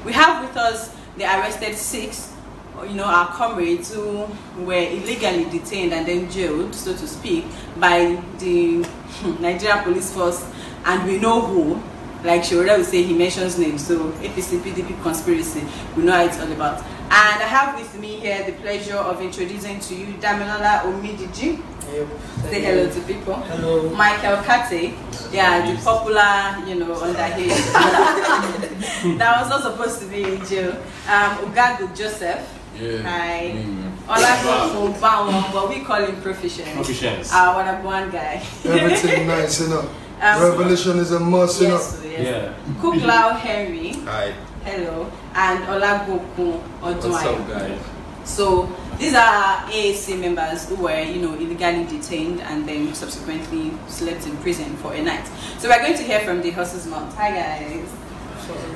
We have with us the arrested 6, our comrades who were illegally detained and then jailed, so to speak, by the Nigerian police force, and we know who. Like Shoreda will say, he mentions names, so APC, PDP conspiracy, we know how it's all about. And I have with me here the pleasure of introducing to you Damilola Omidiji. Yep. Say hello to people. Hello. Michael Kate, the popular, underhead. That was not supposed to be in jail. Ugagu Joseph. Yeah. Hi. Olago Mubawon, but we call him Proficient. Our one guy. Everything nice, Revelation is a must, yes. Yeah. Kuklao Henry. Hi. Hello. And Olagoku Odwai. What's up, guys? So these are AAC members who were, illegally detained and then subsequently slept in prison for a night. So we're going to hear from the horse's mouth. Hi guys.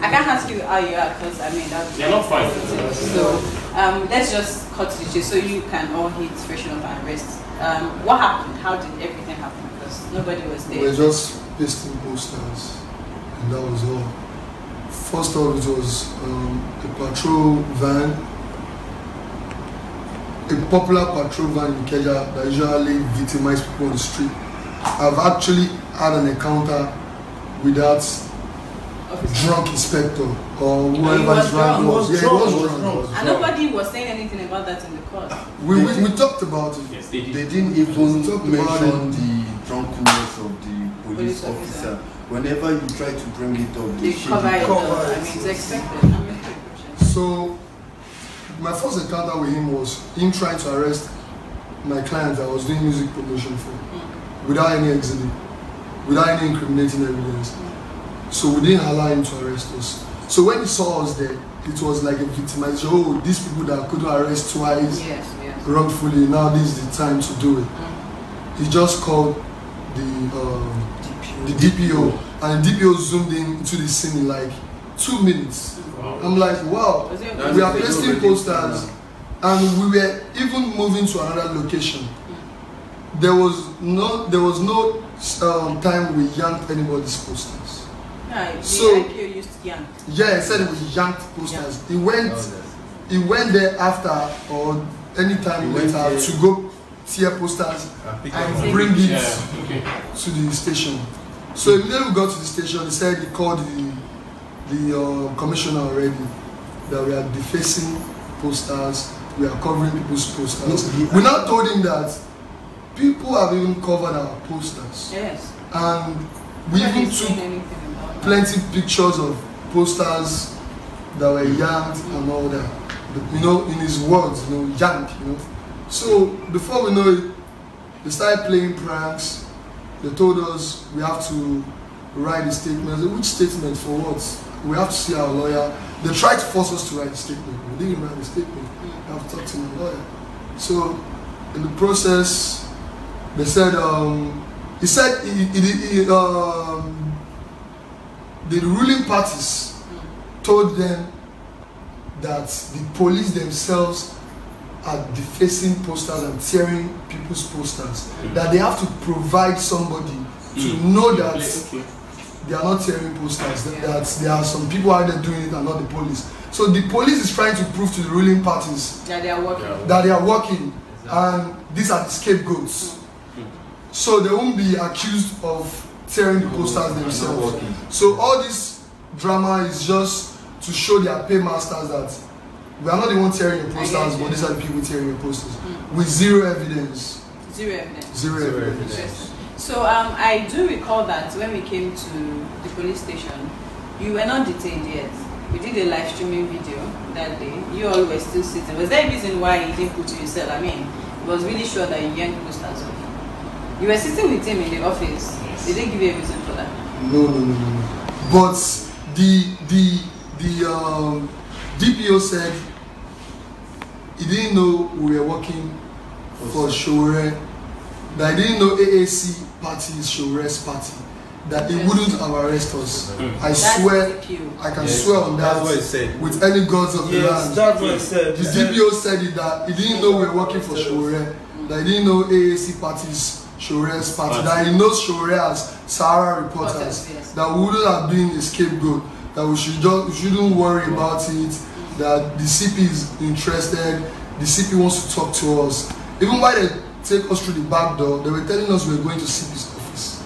I can't ask you how you are because that's not fine. So let's just cut to the chase so you can all hit freshen up and rest. What happened? How did everything happen? Because nobody was there. We were just pasting posters, and that was all. First off, it was a patrol van, a popular patrol van in Kenya that usually victimizes people on the street. I've actually had an encounter with that drunk inspector or whoever his rank was. Yeah, he was drunk. And nobody was saying anything about that in the court. We talked about it. Yes, they didn't even mention the drunkenness of the police officer. Whenever you try to bring it up, they cover it up. I mean, it's expected. So, my first encounter with him was him trying to arrest my client that I was doing music promotion for, without any exhibit, without any incriminating evidence. So we didn't allow him to arrest us. So when he saw us there, it was like a victimization. Oh, these people that couldn't arrest twice wrongfully, now this is the time to do it. He just called the DPO, and the DPO zoomed into the scene in like 2 minutes. Wow. I'm like, wow, we are pasting posters, and we were even moving to another location. There was no time we yanked anybody's posters. So used to yank. Yeah, he said it was yanked posters. He went there after or any time later to go tear posters and bring it to the station. So immediately we got to the station, he said he called the commissioner already that we are defacing posters, we are covering people's posters. We now told him that people have even covered our posters. Yes. And we even took plenty pictures of posters that were yanked and all that. But, in his words, yanked, So before we know it, they started playing pranks. They told us we have to write a statement. I said, which statement for what? We have to see our lawyer. They tried to force us to write a statement. We didn't write a statement. We have to talk to my lawyer. So in the process, they said, the ruling parties told them that the police themselves are defacing posters and tearing people's posters. That they have to provide somebody to know that they are not tearing posters, that there are some people out there doing it and not the police. So the police is trying to prove to the ruling parties that they are working. And these are the scapegoats. So they won't be accused of tearing the posters themselves. So all this drama is just to show their paymasters that we are not the ones tearing the posters, but these are the people tearing the posters with zero evidence. Zero evidence. So I do recall that when we came to the police station, you were not detained yet. We did a live streaming video that day. You all were still sitting. Was there a reason why you didn't put to yourself? I mean, it was really sure that you yanked posters off. You were sitting with him in the office. They didn't give you a reason for that. No. But the DPO said he didn't know we were working for Shore, that he didn't know AACparty is Shore's party, that he wouldn't have arrested us. I swear, I can swear on that. That's what he said. With any gods of the land. That's what he said. The DPO said it, that he didn't know we were working for Shore, that he didn't know AACparty is Shore's party, that he knows Shore as Sahara reporters, that we wouldn't have been a scapegoat. that we shouldn't worry about it, that the CP is interested, the CP wants to talk to us. Even while they take us through the back door, they were telling us we were going to CP's office.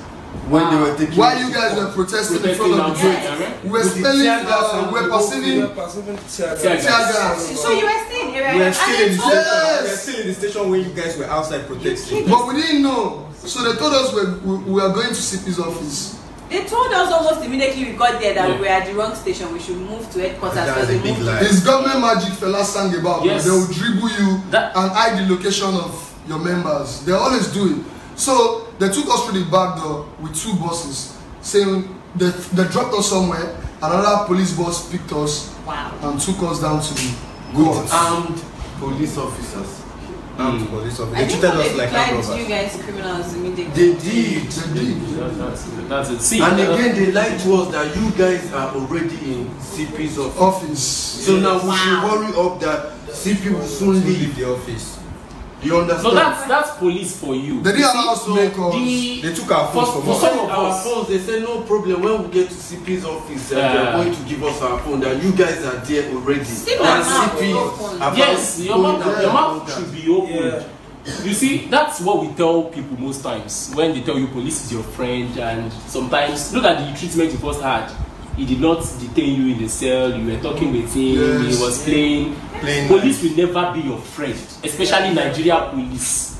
When they were taking while you guys were protesting in front of the gate, we were spelling, we were perceiving tear gas. So you were still in We were still Yes. in the station when you guys were outside protesting. But we didn't know. So they told us we were going to CP's office. They told us almost immediately we got there that we were at the wrong station. We should move to headquarters. That's a big lie. It's government magic fella sang about. Yes. They will dribble you and hide the location of your members. They always do it. So they took us through the back door with 2 buses, saying they dropped us somewhere. Another police bus picked us and took us down to the court. Armed police officers. Armed police officers. I They think treated they us like declared robbers. you guys criminals immediately. They did. That's it. See, And again, they lied to us that you guys are already in CP's office. So now we should hurry up that CP will soon leave the office. You understand? so that's police for you. They didn't allow us to make us. They took our phones from for us. some of Our us. phones, they said no problem. When we get to CP's office, they are going to give us our phone. That you guys are there already. See my And mouth CP open. about Yes, your mouth that. should be open. You see, that's what we tell people most times when they tell you police is your friend, and sometimes look at the treatment you first had. He did not detain you in the cell. You were talking with him. He was playing. Police will never be your friend, especially Nigeria police.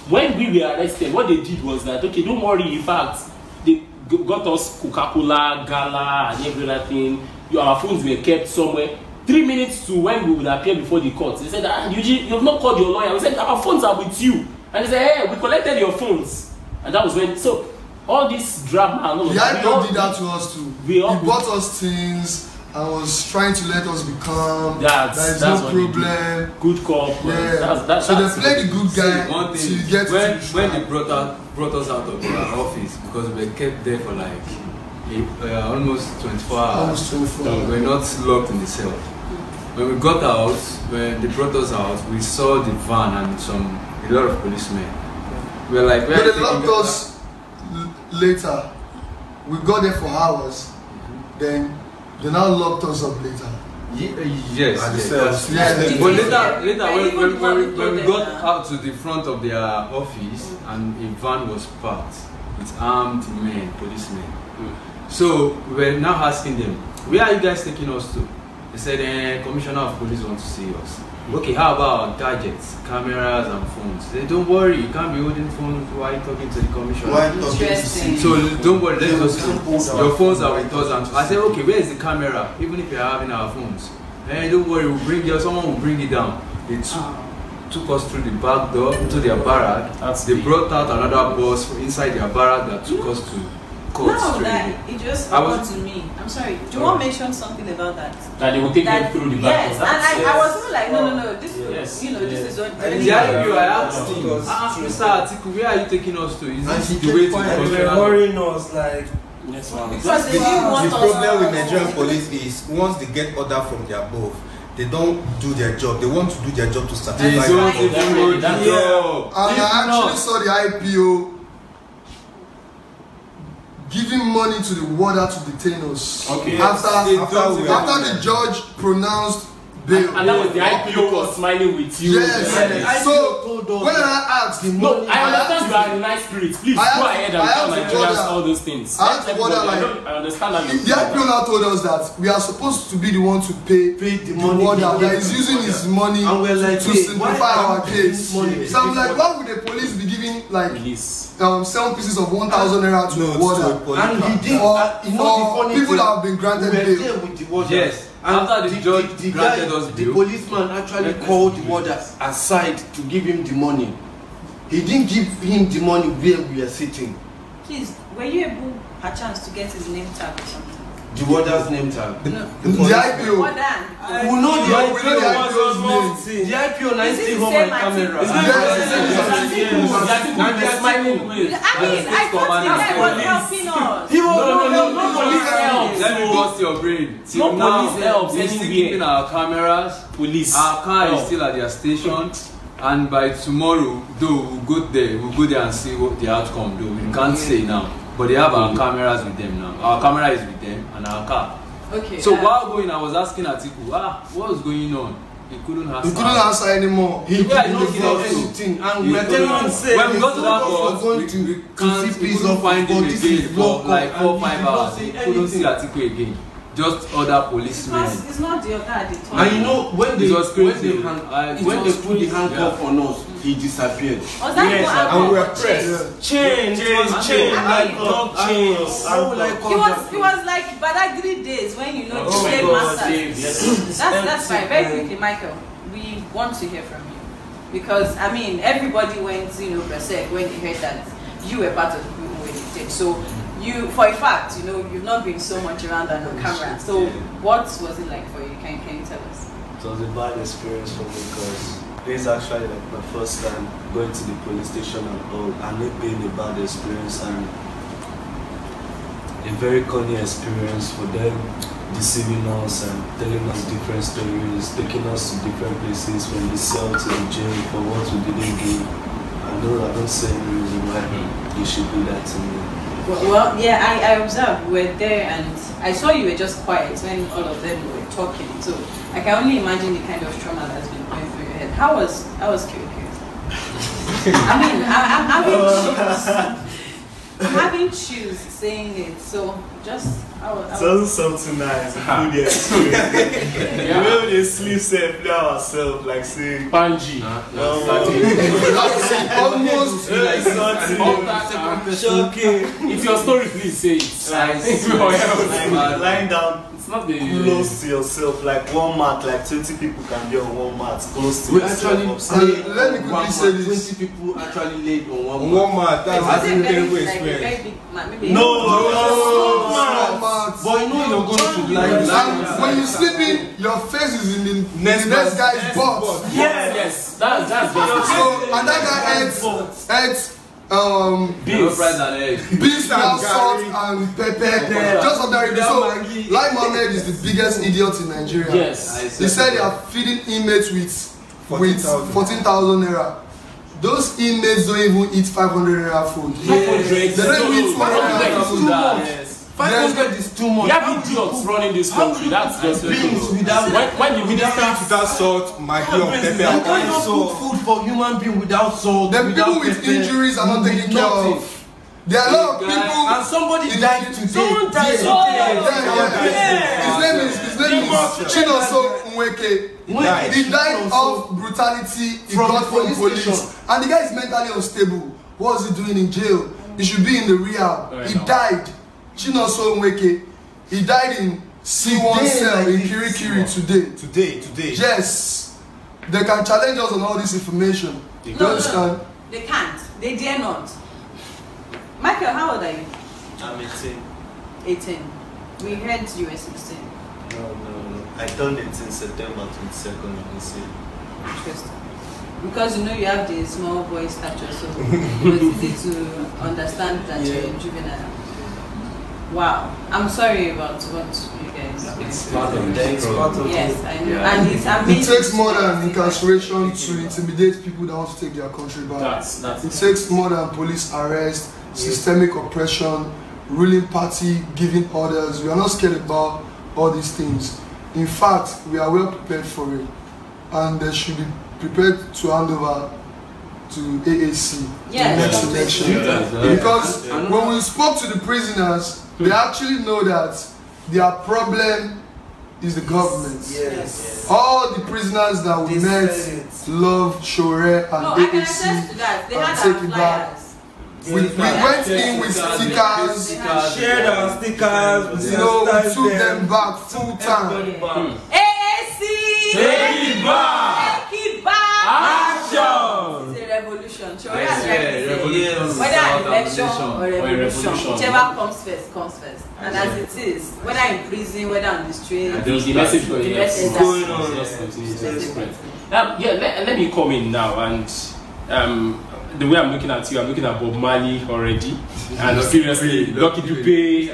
When we were arrested, what they did was that, okay, don't worry. In fact, they got us Coca-Cola, Gala, and every other thing. Our phones were kept somewhere. 3 minutes to when we would appear before the court, they said, you have not called your lawyer. We said, our phones are with you. And they said, hey, we collected your phones. And that was when, so all this drama and all of that. The IPO did that to us too. He bought us things and was trying to let us become. There's no problem. Good cop. Yeah. So they played the good guy One thing, to get when they brought us out of the office, because we were kept there for like almost 24 hours. Almost 24 hours. We were not locked in the cell. When we got out, when they brought us out, we saw the van and a lot of policemen. We were like, but they locked us later. We got there for hours. Then they now locked us up later. Yes. But later when we got out to the front of their office and a van was parked with armed men, policemen. So we were now asking them, where are you guys taking us to? They said, Commissioner of Police wants to see us. Okay, how about gadgets, cameras and phones? They said, don't worry, you can't be holding phones while talking to the commissioner. So don't worry, let us see. Your phones are with us. And I said, okay, where is the camera? Even if you're having our phones. Don't worry, we'll bring you, someone will bring it down. They took us through the back door to their barrack. They brought out another bus inside their barrack that took us to court. No, that it just happened to me. I'm sorry. Do you want to mention something about that? That they will take them through the back. Yes, and I was not like, no. This is, this is what. I asked him, Mr. Atiku, where are you taking us to? Is this the way to the They were worrying us like. Because they didn't want The problem with Nigerian police is once they get order from the above, they don't do their job. They want to do their job to satisfy. They don't even do their job. And I actually saw the IPO giving money to the warder to detain us. Okay. After the judge pronounced bail. And that was the IPO was smiling with you. Yes. So when I asked him, no, I understand you are in nice spirit. Please go ahead and tell Nigerians all those things. I asked the warder, I understand that. The IPO now told us that we are supposed to be the one to pay the warder that is using his money to simplify our case. So I'm like, why would the police be giving like 7 pieces of 1,000 naira to the warder? And he did. For people that have been granted bail. Yes. After the judge granted us the bail, policeman actually called the warder aside to give him the money. He didn't give him the money where we are sitting. Please, were you able, a chance to get his name tag or something? The warder's name tag. The IPO. What then? We know the IPO's name. The IPO now is still on my camera. I thought the guy was helping us. No police helps. let me bust your brain. No police helps We're still anywhere. keeping our cameras. Police. Our car is still at their station. And by tomorrow, though, we'll go there and see what the outcome, though. We can't say now. But they have our cameras with them now. Our camera is with them and our car. Okay. So while going, I was asking Atiku, what was going on? He couldn't answer. He couldn't answer anymore. He didn't know anything, and we are telling him say when we got to that court, we couldn't find him again for like 4 or 5 hours. We couldn't see Atiku again. Just other policemen. It's not the other at the time. And you know when they put the handcuff on us, he disappeared. And we were pressed. Chains. He was like Badagry days when you know the slave masters. That's fine. Very quickly, Michael, we want to hear from you because I mean everybody went berserk when they heard that you were part of the group who were detained. So you, for a fact, you've not been so much around on camera. So what was it like for you? Can you tell us? It was a bad experience for me because this is actually like my first time going to the police station and all, and it being a bad experience and a very corny experience for them deceiving us and telling us different stories, taking us to different places from the cell to the jail for what we didn't do. I don't see any reason why you should do that to me. Well, yeah, I observed we were there and I saw you were just quiet when all of them were talking. So I can only imagine the kind of trauma that's been going through your head. How was Kyoko? I mean, I'm having chills saying it. So just it wasn't something nice. Good experience. We will sleep safe ourselves like saying Panji. Almost shocking. If your story, please say it. Lying down. It's not the close to yourself, like one mat, like 20 people can be on one mat, close to yourself. Let me quickly say this. 20 people actually laid on one mat. That's a terrible experience. No, but you know you're going to lie. When you're sleeping, your face is in the next guy's butt. Yes, that's so, and that guy ate beans and salt and pepper. Just on that. So, Lai Mohammed is the biggest idiot in Nigeria. Yes. He said they are feeding inmates with 14,000 naira. Those inmates don't even eat 500 naira food. They don't eat 400 food. 500 is too much. We have idiots running this country. That's just when the minister without salt, maggi or pepper. You can't cook food for human being without salt. The people with injuries are not taken care of. There are a lot of people. And somebody died today. Someone died His name is Chinoso Nweke. He died of brutality he got from police. And the guy is mentally unstable. What was he doing in jail? He should be in the rehab. He died. Chinoso Nweke. He died in C1 cell in Kirikiri today. Yes. They can challenge us on all this information. No, they can't. They dare not. Michael, how old are you? I'm 18. 18. We heard you were 16. No. I turned 18 September 22nd of this year. Interesting. Because you have the small boy stature, so it's easy to understand that you're juvenile. Wow. I'm sorry about what you guys experienced. Yes, I know. Yeah. And it's amazing. It takes more than incarceration to intimidate people that want to take their country back. It takes more than police arrest, systemic oppression, ruling party giving orders. We are not scared about all these things. In fact, we are well prepared for it. And they should be prepared to hand over to AAC the next election. Because when we spoke to the prisoners, they actually know that their problem is the government. Yes. All the prisoners that we met love Shore and AAC and TakeitBack. We went in with stickers, shared our stickers, we took them back full time. AAC! TakeitBack! Action! It's a revolution. Whether an election or revolution, whichever comes first. And as it is, whether in prison, whether on the street, the message going on. Let me come in now and the way I'm looking at you, I'm looking at Bob Marley already, and seriously, Lucky Dube,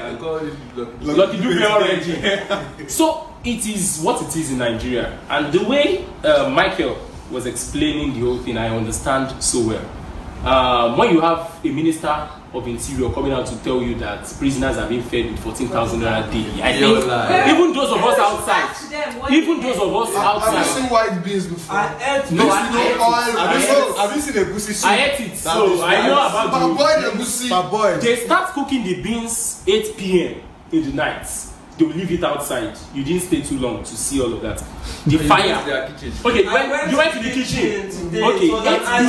Lucky Dube already. So it is what it is in Nigeria, and the way Michael was explaining the whole thing, I understand so well. when you have a minister of Interior coming out to tell you that prisoners are being fed with 14,000 naira a day, I think even those of us outside, have you seen white beans before? Have you seen a goosey soup? I ate it, so I know about Boy, they start cooking the beans 8 p.m. in the night. They will leave it outside. You didn't stay too long to see all of that. The fire. Okay, you went to the kitchen. Okay, 8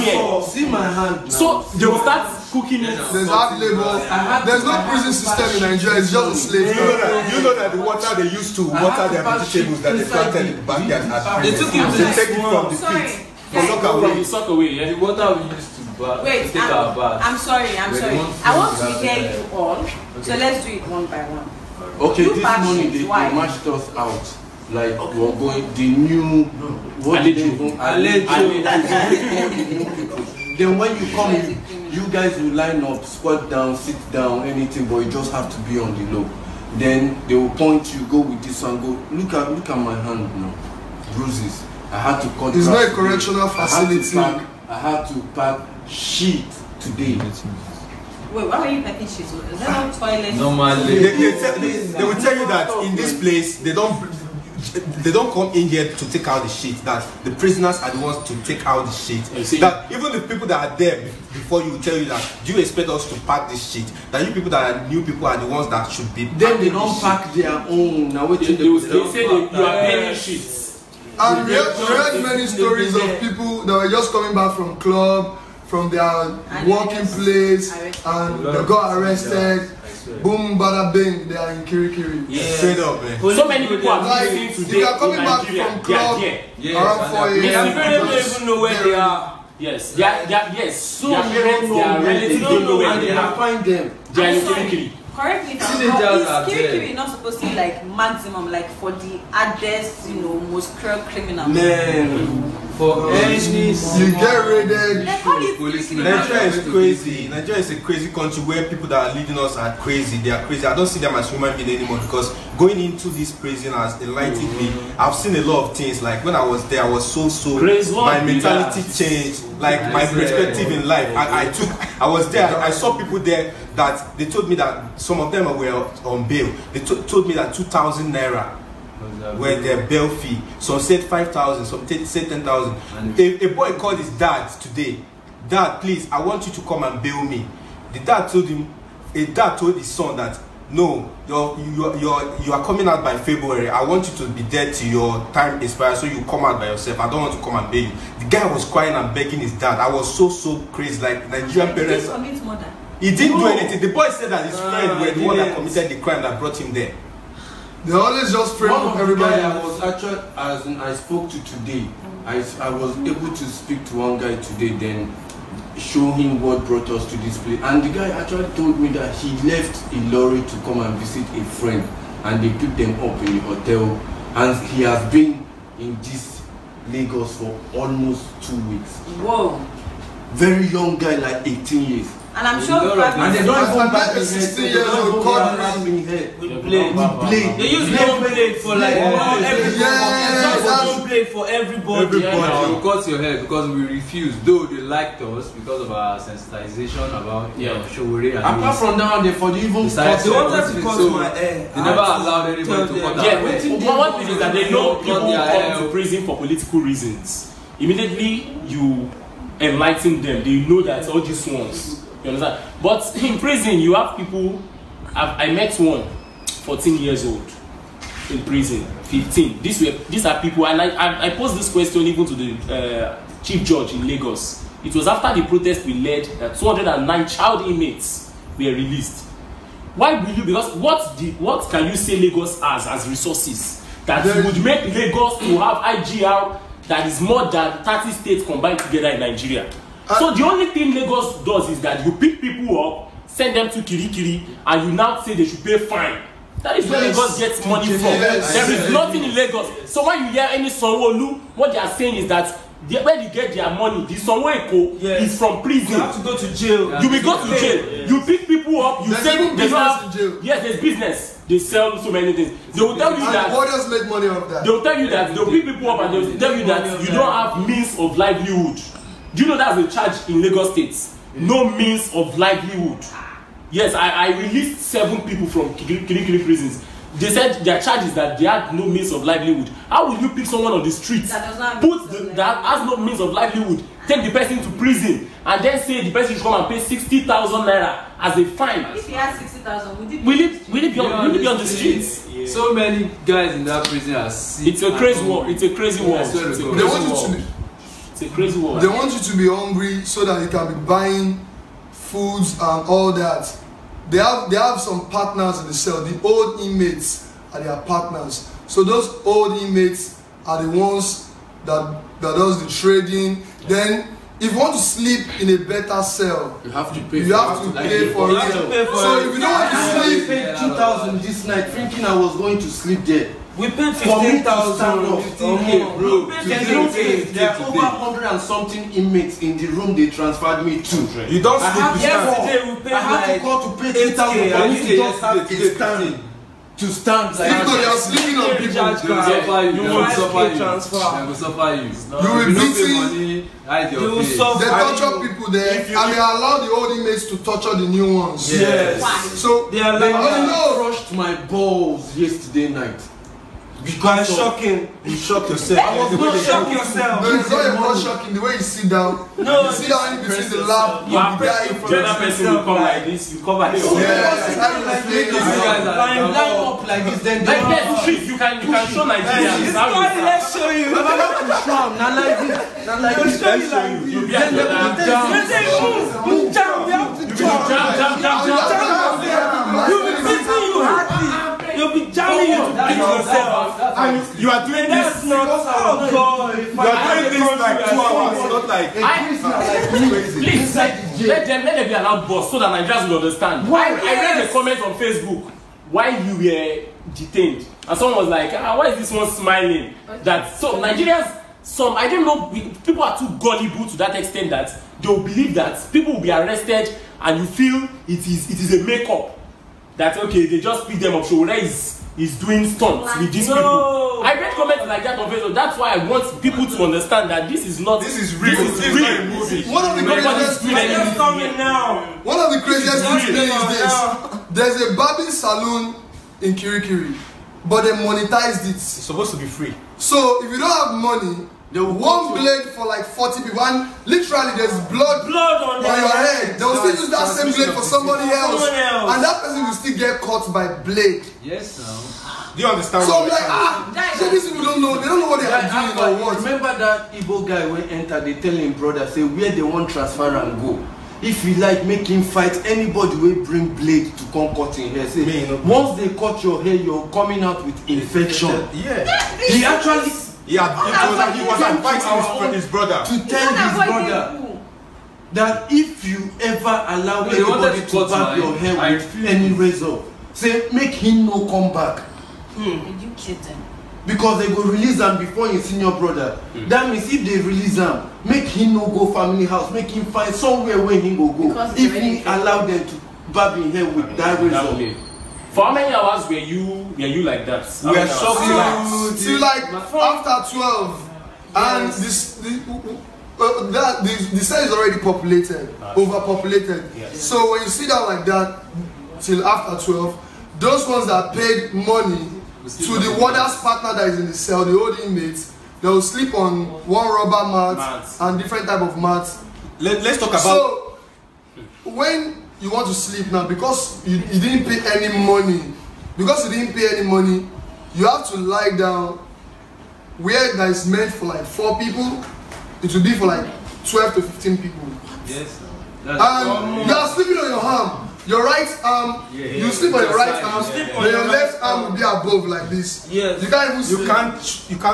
p.m. See my hand now. So they will start cooking it. there's hard labor. There's no prison system in Nigeria. It's just a slave. You know that the water they used to water their vegetables that they planted in the backyard at They took it they take it from the pit. From the sock away, yeah. The water we used to Wait, take our bath. I'm sorry. I want to hear you all. So let's do it one by one. Okay, You this back morning shit, they why? marched us out. Like we're going the new Then when you come in, you guys will line up, squat down, sit down, anything, but you just have to be on the low. Then they will point you, go with this one, go look at my hand now. Bruises. I had to cut. It's not a correctional facility. I had to pack shit today. Wait, why were you packing shit? Is that not toilet? Normally, They will tell you that in this place they don't come in here to take out the shit. That the prisoners are the ones to take out the shit. That even the people that are there before you will tell you that, do you expect us to pack this shit? That you people that are new people are the ones that should be. Then they don't pack their own. Now what They say you are paying shit. And we heard many stories of people that were just coming back from club, from their working place, and they got arrested. Boom, bada bing, they are in Kirikiri. Yeah. Straight up, man. So many people are Like, missing if today you are coming in back Nigeria. from club around 4 They a.m. don't even know where they are. Yes, yes. So their parents, their relatives don't know where they are. Find them. They are in I'm sorry. Kirikiri. Correct me if I'm Teenagers wrong. are Is there. Kirikiri not supposed to be like maximum, like for the hardest, most cruel criminals? Man, for any You get raided. They call it policeman. Nigeria is crazy. Nigeria is a crazy country where people that are leading us are crazy. They are crazy. I don't see them as human beings anymore, because going into this prison has enlightened me. I've seen a lot of things. Like when I was there, I was so my mentality changed. Like my perspective in life. I was there. I saw people there that they told me that some of them were on bail. They told me that 2,000 naira were their bail fee. Some said 5,000, some said 10,000. A boy called his dad today. Dad, please, I want you to come and bail me. The dad told him. A dad told his son that no, you are coming out by February. I want you to be there till your time expires, so you come out by yourself. I don't want to come and bail you. The guy was crying and begging his dad. I was so crazy. Like Nigerian parents. Did he commit murder? He didn't do anything. The boy said that his friend were the one that committed the crime that brought him there. They always just frame one up of the guy everybody. I was actually, as I spoke to today, I was able to speak to one guy today, then show him what brought us to this place. And the guy actually told me that he left a lorry to come and visit a friend, and they picked them up in the hotel, and he has been in this Lagos for almost 2 weeks. Whoa. Very young guy, like 18 years. And I'm sure And they don't even back a 16-year-old called me. We play. They use no blade for like everybody. Just blade for everybody. You cut your hair because we refused, though they liked us because of our sensitization about Showore and apart from that, they for the even cut. They wanted to cut my hair. They never allowed anybody to cut their hair. One thing is that they know people come to prison for political reasons. Immediately you enlighten them, they know that all these ones. You understand? But in prison, you have people. I met one, 14 years old, in prison, 15. These are people, and I posed this question even to the chief judge in Lagos. It was after the protest we led that 209 child inmates were released. Why will you? Because what can you say Lagos has as resources that would make Lagos to have IGR that is more than 30 states combined together in Nigeria? So the only thing Lagos does is that you pick people up, send them to Kirikiri, and you now say they should pay fine. That is where Lagos gets money from. There is nothing in Lagos. So when you hear any Sanwo-Olu, what they are saying is that when you get their money, the Sanwo-Eko is from prison. You have to go to jail. You will go to jail. You pick people up, you say they have. Yes, there's business. They sell so many things. They will tell you that. Borders make money off that. They will tell you that. They will pick people up and they will tell you that you don't have means of livelihood. Do you know that's a charge in Lagos State? no means of livelihood. Yes, I released 7 people from Kirikiri prisons. They said their charge is that they had no means of livelihood. How will you pick someone on the streets, that has no means of livelihood, take the person to prison, and then say the person should come and pay 60,000 naira as a fine? If he has 60,000, will it be on the streets? Yeah. So many guys in that prison are sick. It's a crazy war. It's a crazy war. It's a crazy war. They want you to be hungry so that you can be buying foods and all that. They have some partners in the cell. The old inmates are their partners. So those old inmates are the ones that does the trading. Then if you want to sleep in a better cell, you have to pay. You have to pay for it. So if you don't want to sleep, I paid 2,000 this night, thinking I was going to sleep there. We paid 15,000. Bro. There are over 100 and something inmates in the room they transferred me to. You don't sleep. Yesterday we paid. I have to call to pay 2,000. I need to just have a stand. To stand like if you're sleeping on people, you will suffer you. You will be beaten. They torture people there, and they allow the old inmates to torture the new ones. Yes. So they crushed my balls yesterday night. Because shocking. You shock yourself. I was not shock yourself. No, it's not even shocking. The way you sit down. No, you sit down in between the lap. The other person will come like this. You cover this. Yes. Line up like this. Then like this. You can show Nigerians. Let's show you. I'm about to show. Not like this. Not like this. Let's show you. You'll be at the jam. You jam. We have to jam. You'll be beating you hardly. You'll be jamming you to beat yourself. And you are doing this. Not, oh God. You are doing this like 2 hours, not like please, let them be allowed boss so that Nigerians will understand. I read a comment on Facebook why you were detained, and someone was like, why is this one smiling? That so Nigerians, I don't know, people are too gullible to that extent that they will believe that people will be arrested and you feel it is a makeup. That okay, they just pick them up. Showore is doing stunts with these people. I read comments like that on Facebook. That's why I want people to understand that this is not. This is real. This is not a movie. One of the craziest things is this. There's a barbing salon in Kirikiri, but they monetized it. It's supposed to be free. So if you don't have money, one blade for like 40 people, and literally there's blood on your head. They will still use that same blade for somebody else, and that person will still get caught by blade. Yes, sir. Do you understand? So I'm like, so these people don't know. They don't know what they are doing or what. Remember that Igbo guy when enter, they tell him brother, say where they want transfer and go. If you like, make him fight anybody will bring blade to come cut in hair. Say, once they cut your hair, you're coming out with infection. Yeah. He actually. He was advising his brother to tell his brother that if you ever allow anybody to barb your hair with any razor, say make him no come back. You kidding? Because they go release them before his senior brother. That means if they release them, make him no go family house, make him find somewhere where he go. If he allow them to barb his hair with that razor. For how many hours were you like that? We are shocked till like after 12, and the cell is already populated, overpopulated. Yes. So when you sit down like that till after 12, those ones that paid money to the warder's partner that is in the cell, the old inmates, they will sleep on one rubber mat and different type of mats. Let's talk about. So when you want to sleep now, because you didn't pay any money, you have to lie down where that is meant for like 4 people. It will be for like 12 to 15 people. Yes. And you are sleeping on your arm. Your right arm, you sleep on your right arm, then your left arm will be above like this. Yes. You can't even sleep. You can't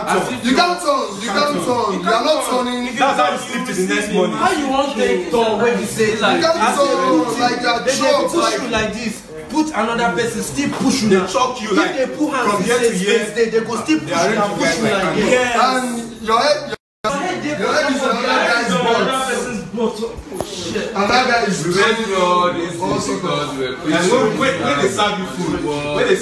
turn. You are not turning. That's how you sleep till the next morning. How you want to turn when you say like you can't turn like you are choked push you like this. Put another person still push you. They choke you like if they put hands from here to here. They go still push you and push you like yes. And your head is another guy's butt. And that guy is really also because when they serve you food, when they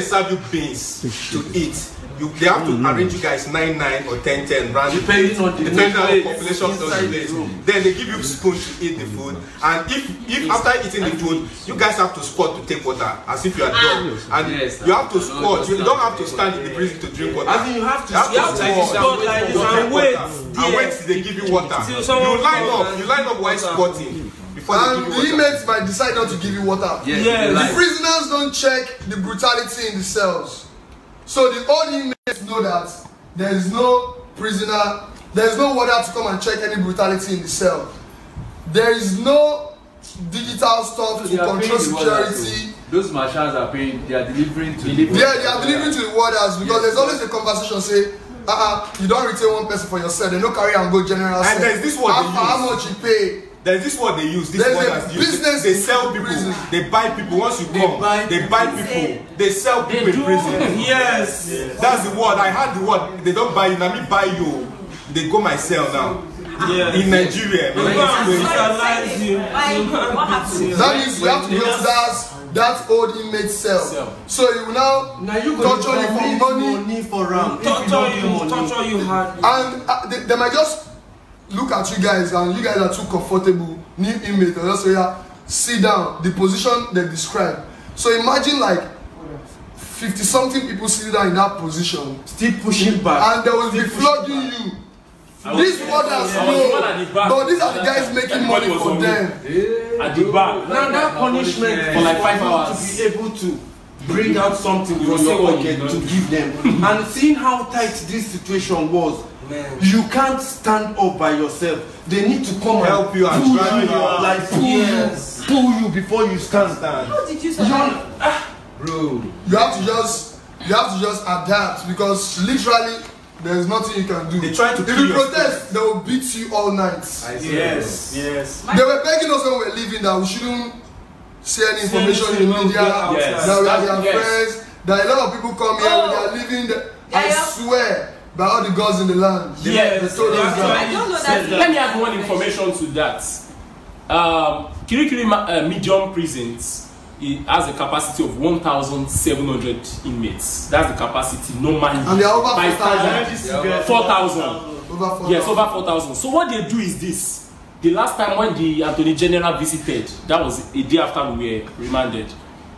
serve you beans to eat, they have to arrange you guys 9-9 or 10-10 random, depending on the population of the place. Then they give you spoon to eat the food, and if after eating the food, you guys have to squat to take water as if you are dog, and you have to squat. You don't have to stand in the prison to drink water. I mean, you have to squat like this and wait. And wait till they give you water. You line up while squatting. And the inmates might decide not to give you water. The prisoners don't check the brutality in the cells. So the old inmates know that there is no prisoner, there is no water to come and check any brutality in the cell. There is no digital stuff to control security. Those marshals are paying, they are delivering to the they are delivering to the warders, because there's always a conversation say, you don't retain one person for yourself, they don't carry and go general. And there's this one how much you pay. There's this what they use. This worders use. Business. They sell people. They buy people. Once you come, they buy people. They sell people in prison. Yes. That's the word. I heard the word. They don't buy you. Now me buy you. They go my cell now. In Nigeria. That means you have to go to that old inmate cell. So you will now torture you for money. Torture you hard. And they might just look at you guys, and you guys are too comfortable, new inmate, and just say, sit down, the position they describe. So imagine like 50-something people sitting down in that position, still pushing back, and they will be flogging you. These warders know, but these are the guys making money for them. At the back. Now that punishment for like 5 hours to be able to bring out something from your pocket to give them. And seeing how tight this situation was, you can't stand up by yourself. They need to come help you and drag you out, like pull you before you stand. How did you survive? Bro, you have to just adapt, because literally there's nothing you can do. They try to if you protest, they will beat you all night. Yes. They were begging us when we were leaving that we shouldn't say any information in media, that we are their friends, that a lot of people come here when they are leaving. I swear, by all the gods in the land. Yes. They told us that. I don't know that. Let me add one information to that. Kirikiri medium prisons, it has a capacity of 1,700 inmates. That's the capacity normally. And they are over 4,000. Yes, over 4,000. So what they do is this. The last time when the Attorney General visited, that was a day after we were remanded,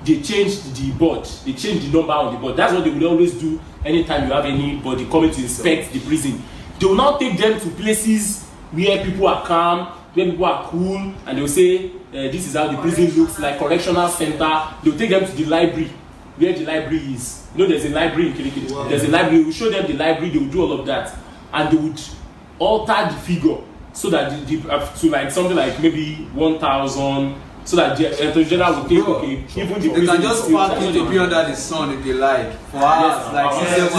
they changed the board. They changed the number on the board. That's what they will always do anytime you have anybody coming to inspect the prison. They will now take them to places where people are calm, where people are cool, and they will say, this is how the prison looks like, correctional center. They will take them to the library, where the library is. You know, there's a library in Kirikiri. Wow. There's a library. We will show them the library. They will do all of that, and they would alter the figure so that to like something like maybe 1,000. So that the Attorney General will think, okay, even the prison can just park it to be under the sun if they like. For us, like it is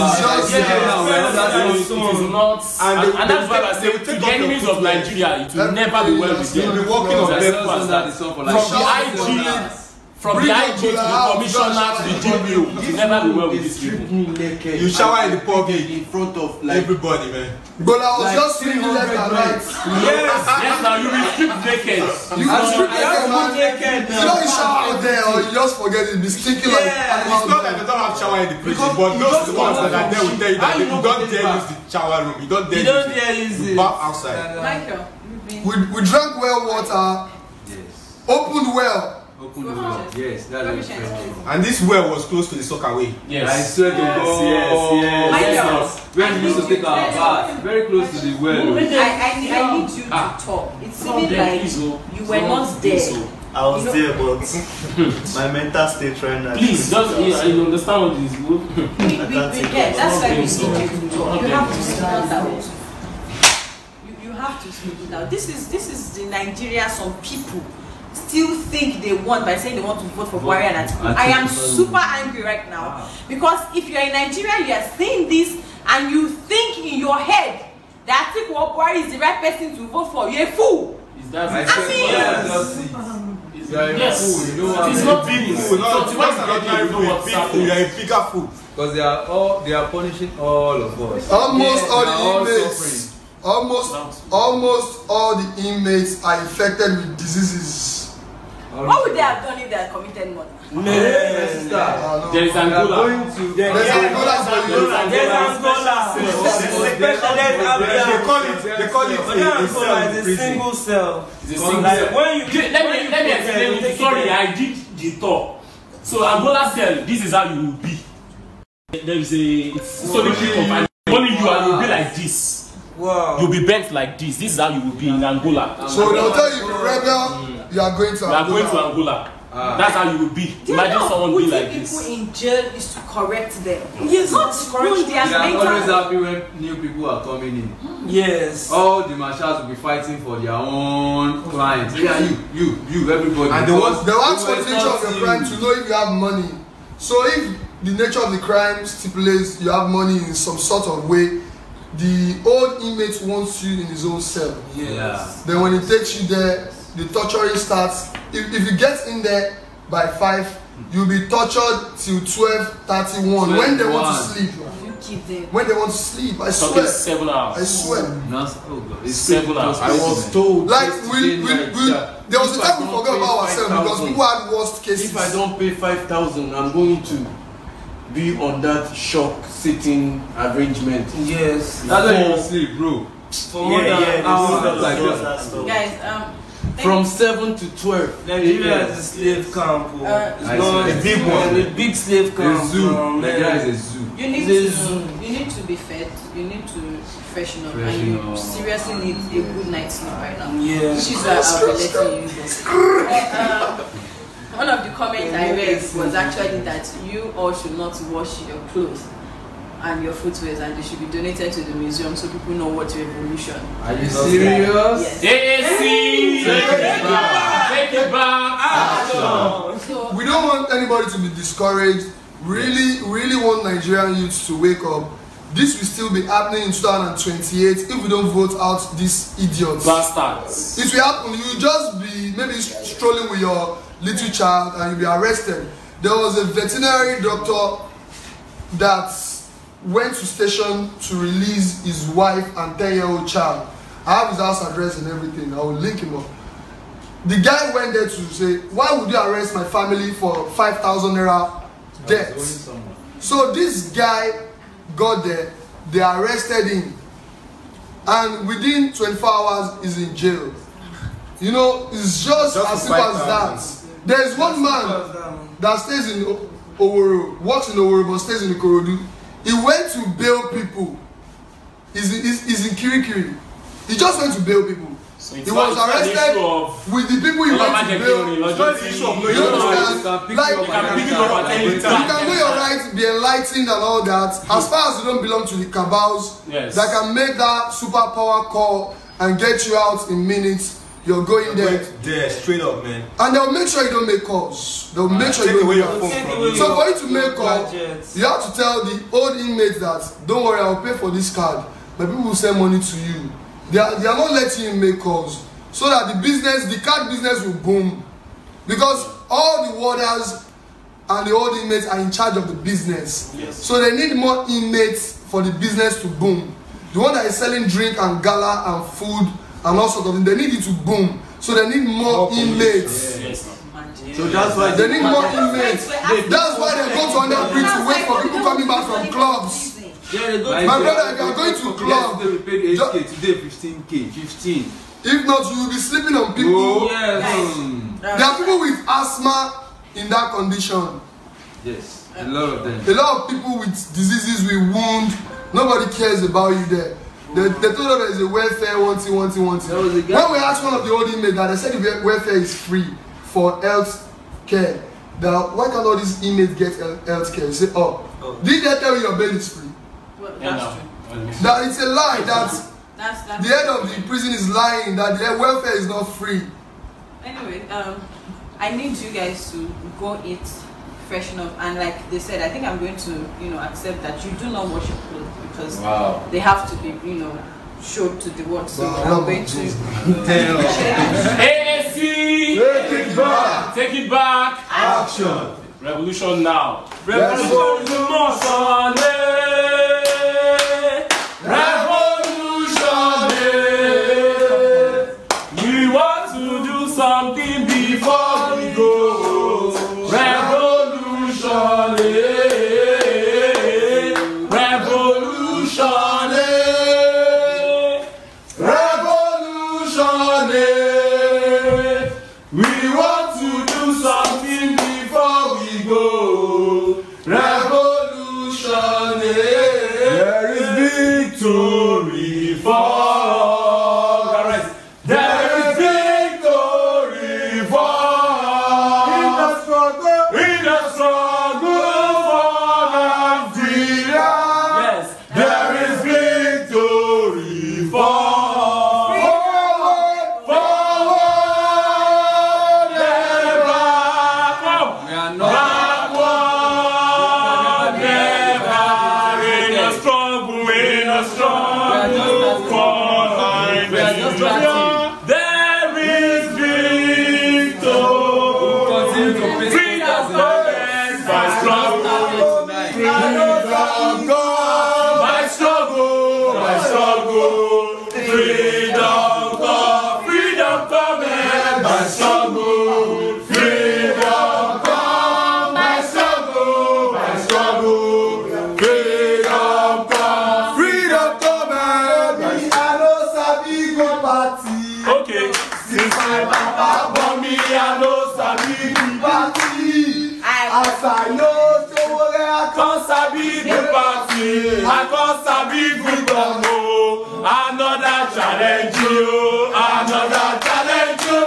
not, and that's why I say to the enemies of Nigeria, it will never be well with them. You'll be walking on them under the sun for like from the IG to the commissioner to the DPO, it will never be well with these people. You shower in the public in front of like everybody, man. But I was just sleeping left and right. Yes, now you will strip naked. You will strip naked. You don't shower out there, or you just forget it. Be stinking like it's not that they don't have shower in the prison, but those ones that are there will tell you that you don't dare use the shower room. You don't dare use it. Bath outside. Michael, we drank well water. Yes. Opened well. Yes, that's it. And this well was close to the soccer way. Yes. I swear to God. Yes. When we used to take our bath, very close to the well. I need you to talk. It seemed like you were not there. I was there, but my mental state right now. Please, just you understand what this is. We get. That's why we need you to talk. You have to speak out. You have to speak it out. This is the Nigeria. Some people still think they want by saying they want to vote for Buhari and Atiku. I am super angry right now because if you are in Nigeria, you are saying this and you think in your head that Atiku or Buhari is the right person to vote for. You're a fool. Is that yes. You know what? It's not big fool. You are a bigger fool because they are punishing all of us. Almost all the inmates. Almost all the inmates are infected with diseases. What would they have done if they had committed murder? There is Angola. There's Angola. They call it a single cell. Let me explain it. Sorry, I did the talk. So Angola cell, this is how you will be. There is a solitary confinement. Only you will be like this. Wow. You'll be bent like this. This is how you will be in Angola. So they'll tell you, rebel, you are going to Angola. You are going to Angola. That's how you will be. Imagine someone be like this. Putting people in jail is to correct them. Yes, not correct They are always happy when new people are coming in. Yes. All the marshals will be fighting for their own clients. Yeah, you, everybody. And they want the nature of the crime to know if you have money. So if the nature of the crime stipulates you have money in some sort of way, the old inmate wants you in his own cell. Yes. Then when he takes you there, the torturing starts. If you get in there by 5, you'll be tortured till 12:31 when they want to sleep. When they want to sleep, I swear. 7 hours. I swear. It's 7 hours. I was told. Like there was a time we forgot about ourselves because people had worst cases. If I don't pay 5,000, I'm going to be on that shock sitting arrangement. Yes. That's why you sleep, bro. For more than hours. Guys, from 7 to 12. Nigeria is a slave camp. It's not a big one. A big slave camp. A zoo. Nigeria is a zoo. You need to be fed. You need to freshen up, and you seriously need a good night's sleep right now. Yeah. Which is why I'll be letting you go. One of the comments I read was actually that you all should not wash your clothes and your footwear, and they should be donated to the museum so people know what revolution. Are you serious? Yes. AAC! Take it back! Action! So, we don't want anybody to be discouraged. Really want Nigerian youths to wake up. This will still be happening in 2028 if we don't vote out these idiots. Bastards. It will happen. You will just be maybe strolling with your little child and you'll be arrested. There was a veterinary doctor that went to station to release his wife and 10-year-old child. I have his house address and everything. I will link him up. The guy went there to say, why would you arrest my family for 5,000 naira debt? So this guy got there, they arrested him, and within 24 hours he's in jail. You know, it's just as simple as that. There is one man that stays in Owerri, works in Owerri but stays in Ikorodu. He went to bail people. He's in Kirikiri. He just went to bail people. So he was arrested with the people he went to bail. You understand? Like, you can know your right, be enlightened and all that. As far as you don't belong to the cabals that can make that superpower call and get you out in minutes, you're going there. There, straight up, man. And they'll make sure you don't make calls. They'll make sure you don't make calls. So for you to make calls, you have to tell the old inmates that, don't worry, I'll pay for this card. But people will send money to you. They are not letting you make calls. So that the card business will boom. Because all the warders and the old inmates are in charge of the business. Yes. So they need more inmates for the business to boom. The one that is selling drink and gala and food and all sorts of things, they need it to boom. So they need more inmates. Yes. So that's why they need more inmates. That's why they go to under bridge to wait for people coming back from clubs. My brother, if you are going to a club, we paid 8K today, 15K, 15. If not, you will be sleeping on people. Oh, yes. There are people with asthma in that condition. Yes, a lot of them. A lot of people with diseases, with wound. Nobody cares about you there. They told us there is a welfare, one thing. When we asked one of the old inmates that they said the welfare is free for health care. That why can't all these inmates get health care? You say, did they tell you your bail is free? Well, that's true. That it's a lie. That's the head of the prison is lying. That their welfare is not free. Anyway, I need you guys to go eat, freshen up, and like they said, I think I'm going to, accept that you do not wash your clothes because they have to be, showed to the world. So I'm going to. AAC! Take it back! Action! Revolution now! Revolution! We want to do something before we There is victory for in the struggle for Nigeria. Yes, there is victory for forward, never come. We are not backward, never in a struggle for Nigeria. As I know, so I can't sabi the party. I can't sabi good bongo. Another challenge you, another challenge you,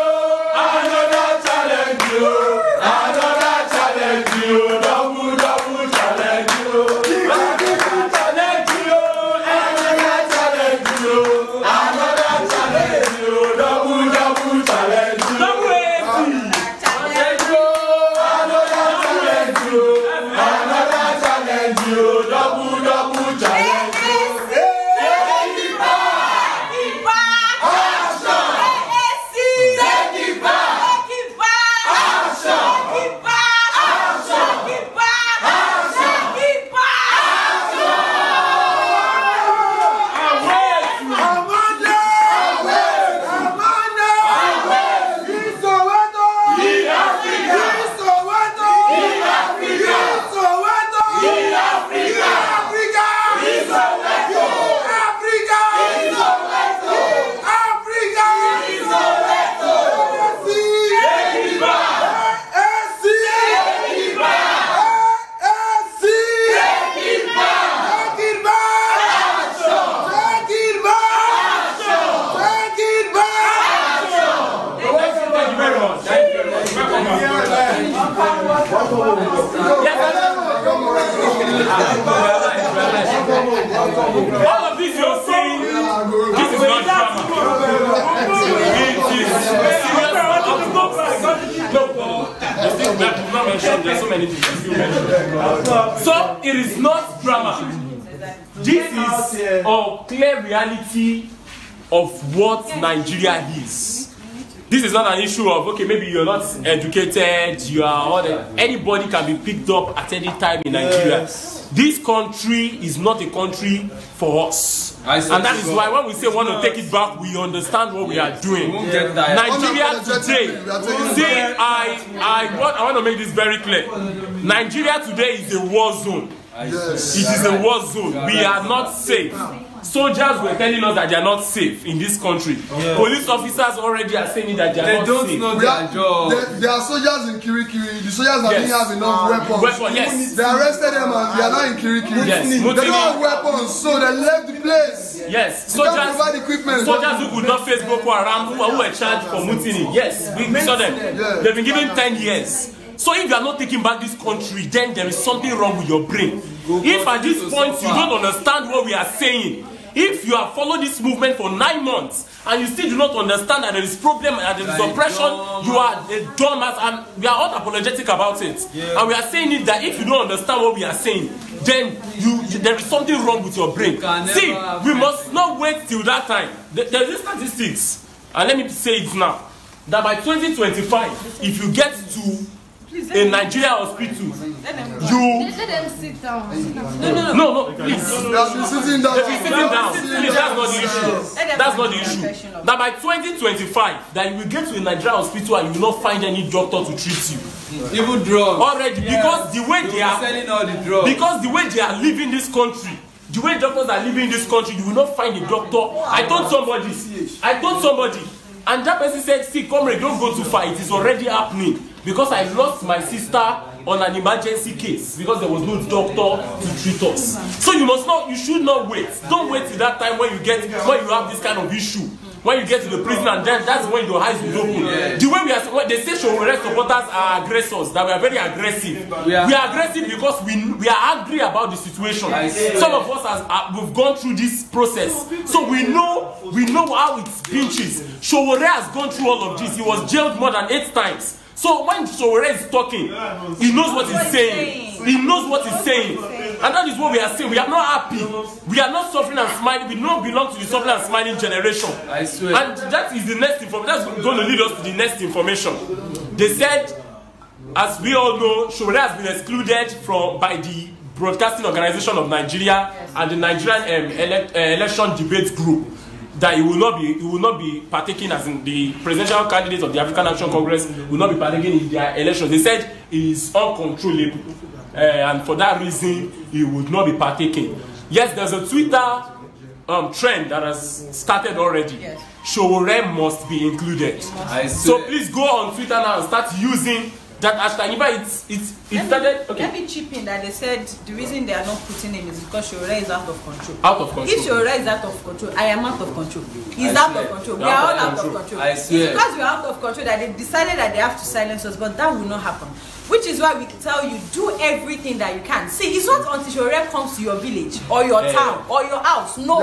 another challenge you, another challenge you, double challenge you. Another challenge you, another challenge you, another challenge you, double challenge you. All of this you're saying, this is not drama. There's so many things. So it is not drama. This is a clear reality of what Nigeria is. This is not an issue of, okay, maybe you're not educated, you are anybody can be picked up at any time in Nigeria. Yes. This country is not a country for us. And that is why when we say we want to take it back, we understand what we are doing. Nigeria today, see, I want to make this very clear. Nigeria today is a war zone. Yes. It is a war zone. We are not safe. Soldiers were telling us that they are not safe in this country. Yeah. Police officers already are saying that they are not safe. They don't know their job. There are soldiers in Kirikiri. The soldiers that didn't have enough weapons. Yes. They arrested them and they are not in Kirikiri. Yes. They don't have weapons, so they left the place. Yes. Soldiers who could not face Boko Haram, who were charged for mutiny. Yes, we saw them. Yeah. They've been given 10 years. So if you are not taking back this country, then there is something wrong with your brain. If at this point you don't understand what we are saying, if you have followed this movement for 9 months and you still do not understand that there is problem and there is oppression, you are a dumbass, and we are unapologetic about it. Yeah. And we are saying it that if you don't understand what we are saying, then there is something wrong with your brain. See, we must not wait till that time. There is statistics, and let me say it now, that by 2025, if you get to a Nigeria hospital, let them sit down. No, please. They've been sitting down. Please, that's not the issue. That's not the issue. That by 2025, that you will get to a Nigeria hospital and you will not find any doctor to treat you. Even drugs. Already, because the way they are selling all the drugs. Because the way they are leaving this country, the way doctors are leaving this country, you will not find a doctor. I told somebody, and that person said, see, comrade, don't go too far. It is already happening. Because I lost my sister on an emergency case because there was no doctor to treat us. So you should not wait. Don't wait till that time when you have this kind of issue. When you get to the prison, and then that's when your eyes will open. Yeah. The way they say Showore supporters are aggressors, that we are very aggressive. We are aggressive because we are angry about the situation. Some of us we've gone through this process, so we know how it pinches. Showore has gone through all of this. He was jailed more than 8 times. So when Showore is talking, he knows what he's saying. He knows what he's saying. And that is what we are saying. We are not happy. We are not suffering and smiling. We do not belong to the suffering and smiling generation. I swear. And that is the next information. That's going to lead us to the next information. They said, as we all know, Showore has been excluded by the Broadcasting Organization of Nigeria and the Nigerian Election Debate Group. That he will not be partaking, as in the presidential candidate of the African Action Congress will not be partaking in their elections. They said he is uncontrollable, and for that reason he would not be partaking. Yes, there's a Twitter trend that has started already. Yes. Showore must be included. So please go on Twitter now and start using that hashtag. In fact, it started. Okay. Let me chip in that they said the reason they are not putting him is because Showore is out of control. Out of control. If Showore is out of control, I am out of control. He's out of control. We are all out of control. I swear. It's because we are out of control that they decided that they have to silence us, but that will not happen. Which is why we tell you, do everything that you can. See, it's not until Showore comes to your village or your town or your house. No.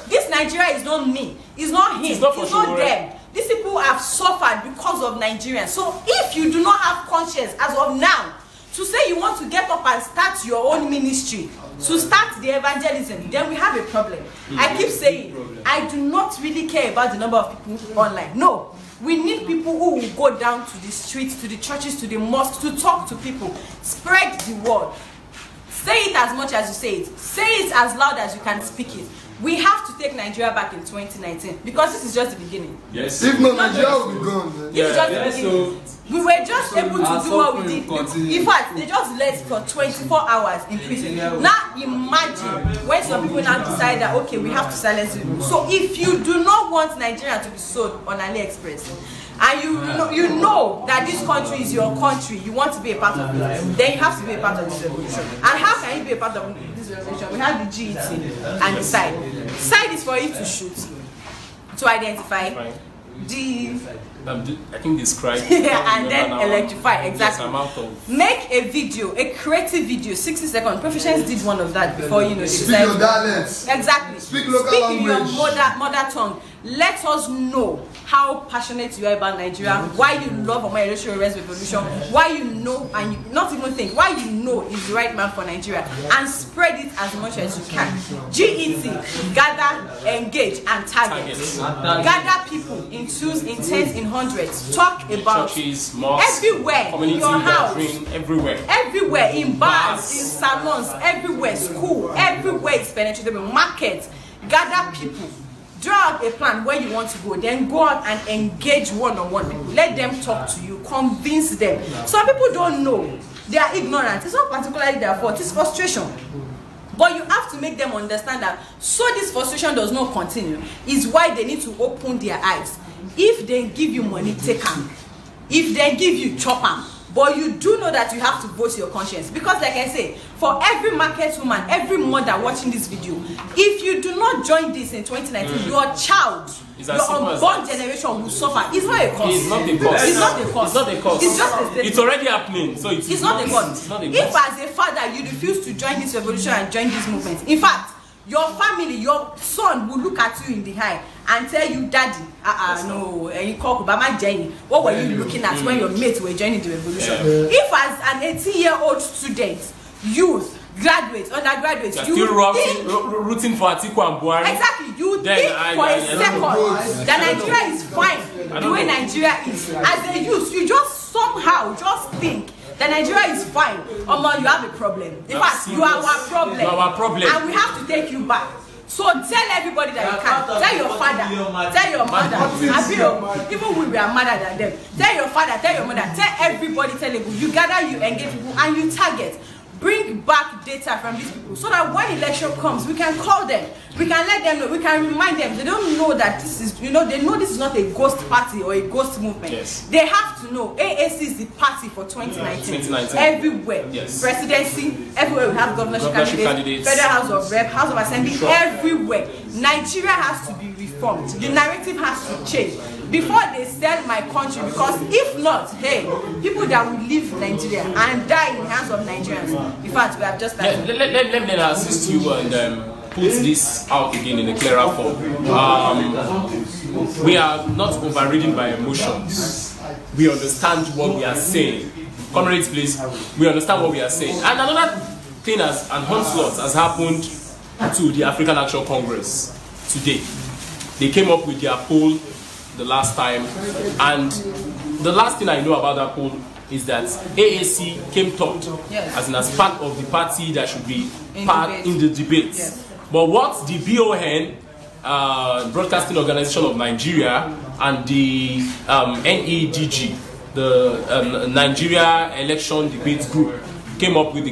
This Nigeria is not me. It's not him. It's not them. These people have suffered because of Nigerians. So if you do not have conscience as of now to say you want to get up and start your own ministry, to start the evangelism, then we have a problem. I keep saying, I do not really care about the number of people online. No. We need people who will go down to the streets, to the churches, to the mosques, to talk to people. Spread the word. Say it as much as you say it. Say it as loud as you can speak it. We have to take Nigeria back in 2019 because this is just the beginning. Yes. If not, Nigeria will be gone. So we were just able to do what we did. In fact, they just left for 24 hours in prison. Now imagine when some people now decide that okay, we have to silence people. So if you do not want Nigeria to be sold on AliExpress, and you know that this country is your country, you want to be a part of it, then you have to be a part of this revolution. And how can you be a part of this revolution? We have the GET and the SIDE. SIDE is for you to shoot, to identify, I think describe and then electrify. Exactly. Yes, make a video, a creative video, 60 seconds. Proficients did one of that before, you know. Speak your dialects. Exactly. Speak local language. Your mother tongue. Let us know how passionate you are about Nigeria, why you love Omoyele revolution, why you know and you not even think, why you know is the right man for Nigeria, and spread it as much as you can. GET, gather, engage, and target. Gather people in twos, in tens, in hundreds. Talk about churches, mosques, everywhere, community your house, everywhere, in bars, in salons, everywhere, school, everywhere it's penetrable. Market, gather people. Draw out a plan where you want to go, then go out and engage one-on-one people. Let them talk to you, convince them. Some people don't know. They are ignorant. It's not particularly their fault, it's frustration. But you have to make them understand that so this frustration does not continue is why they need to open their eyes. If they give you money, take them. If they give you, chop them. But you do know that you have to vote your conscience. Because like I say, for every market woman, every mother watching this video, if you do not join this in 2019, your child, your unborn generation will suffer. It's not a cause. It's not the cause. It's not the cause. It's not the cause. It's just a statement. It's already happening. So it's not the cause. If as a father you refuse to join this revolution and join this movement, in fact, your family, your son will look at you in the eye and tell you, Daddy, no, you call Obama Jenny. What were you looking at when your mates were joining the revolution? If as an 18-year-old student, youth, graduates, undergraduates, you still rooting for Atiku and Buhari. Exactly, you think for a second that Nigeria is fine the way Nigeria is. As a youth, you just somehow just think that Nigeria is fine. Omo, you have a problem. In fact, you are our problem. You are our problem. And we have to take you back. So tell everybody that you can. Tell your father. Tell your mother. Even we are madder than them. Tell your father. Tell your mother. Tell everybody. Tell people. You gather, you engage people, and you target. Bring back data from these people so that when election comes, we can call them. We can let them know, we can remind them. They don't know that this is, they know this is not a ghost party or a ghost movement. Yes. They have to know AAC is the party for 2019. Everywhere. Yes. Presidency, everywhere we have governorship candidates, Federal House of Rep, House of Assembly, everywhere. Nigeria has to be reformed. The narrative has to change before they sell my country, because if not, hey, people that will leave Nigeria and die in the hands of Nigerians. In fact, we have just let me assist you and put this out again in a clearer form. We are not overridden by emotions. We understand what we are saying. Comrades, please, we understand what we are saying. And another thing, as an onslaught has happened to the African Action Congress today. They came up with their poll the last time, and the last thing I know about that poll is that AAC came third, as part of the party that should be part in the debates. Yes. But what the BON, Broadcasting Organization of Nigeria, and the NEDG, the Nigeria Election Debate Group, came up with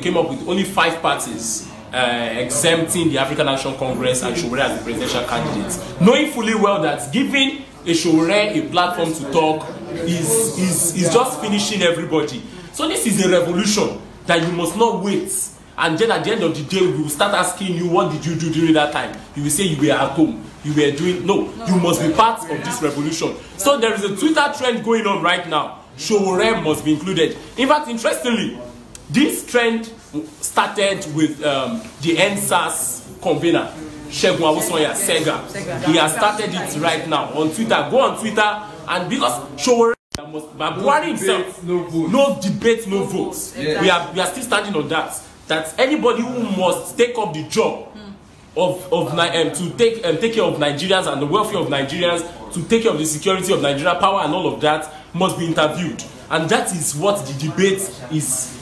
only 5 parties exempting the African Action Congress and Showore as the presidential candidates, knowing fully well that giving a Showore a platform to talk is just finishing everybody. So this is a revolution that you must not wait. And then at the end of the day, we will start asking you, what did you do during that time? You will say you were at home. You were doing... No, you must be part of this revolution. So there is a Twitter trend going on right now. Showore must be included. In fact, interestingly, this trend started with the NSAS convener, Segun Awusonya Sega. He has started it right now on Twitter. Go on Twitter, and because Showore must... Buhari himself, no debate, no votes. We are still standing on that. That anybody who must take up the job to take care of Nigerians and the welfare of Nigerians, to take care of the security of Nigeria, power and all of that, must be interviewed. And that is what the debate is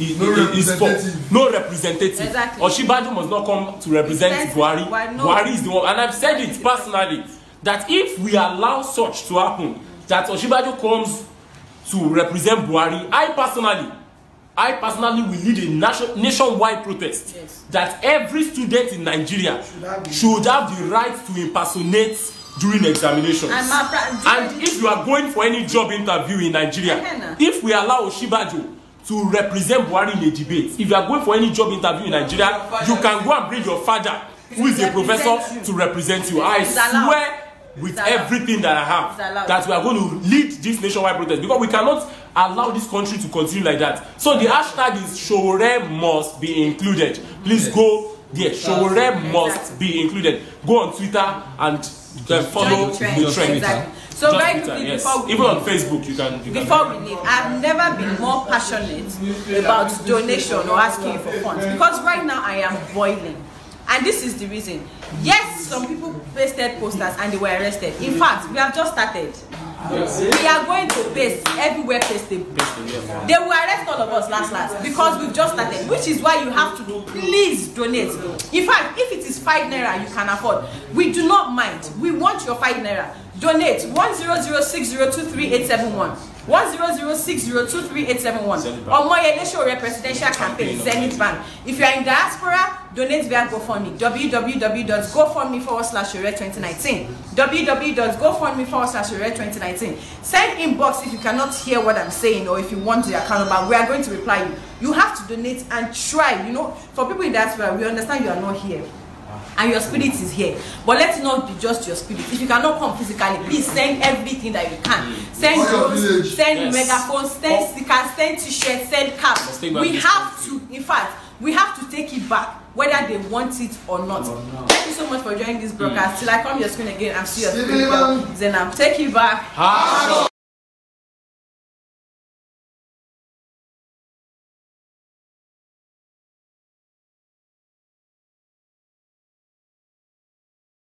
for. No representative. Exactly. Osinbajo must not come to represent Buhari. Buhari is the one. And I've said it personally, that if we allow such to happen, that Osinbajo comes to represent Buhari, I personally will lead a nationwide protest that every student in Nigeria should have the right to impersonate during examinations. And if you are going for any job interview in Nigeria, if we allow Osinbajo to represent Buhari in a debate, if you are going for any job interview in Nigeria, you can go and bring your father, who is a professor, to represent you. I swear with everything that I have that we are going to lead this nationwide protest, because we cannot allow this country to continue like that. So the hashtag is Showore must be included. Please go there. Showore must be included. Go on Twitter and follow the trend. Exactly. So very quickly, before we even on Facebook you can before we leave, I've never been more passionate about donation or asking for funds, because right now I am boiling. And this is the reason. Yes, some people pasted posters and they were arrested. In fact, we have just started. We are going to paste everywhere pastable. They will arrest all of us last because we've just started, which is why you have to please donate. In fact, if it is 5 naira you can afford, we do not mind. We want your 5 naira. Donate 10060238871. 10060238871. Or Moyele Showore presidential campaign, Zenith Bank. If you are in diaspora, donate via GoFundMe. www.gofundme/Showore2019. www.gofundme/Showore2019. Send inbox if you cannot hear what I'm saying, or if you want the account number. We are going to reply you. You have to donate and try. For people in diaspora, we understand you are not here and your spirit is here, but let it not be just your spirit. If you cannot come physically, please send everything that you can. Send drones, send megaphones, send stickers, send t-shirts, send caps. We have to, in fact, we have to take it back, whether they want it or not. Thank you so much for joining this broadcast. Till I come your screen again, I'm still your spirit. Then I'll take it back.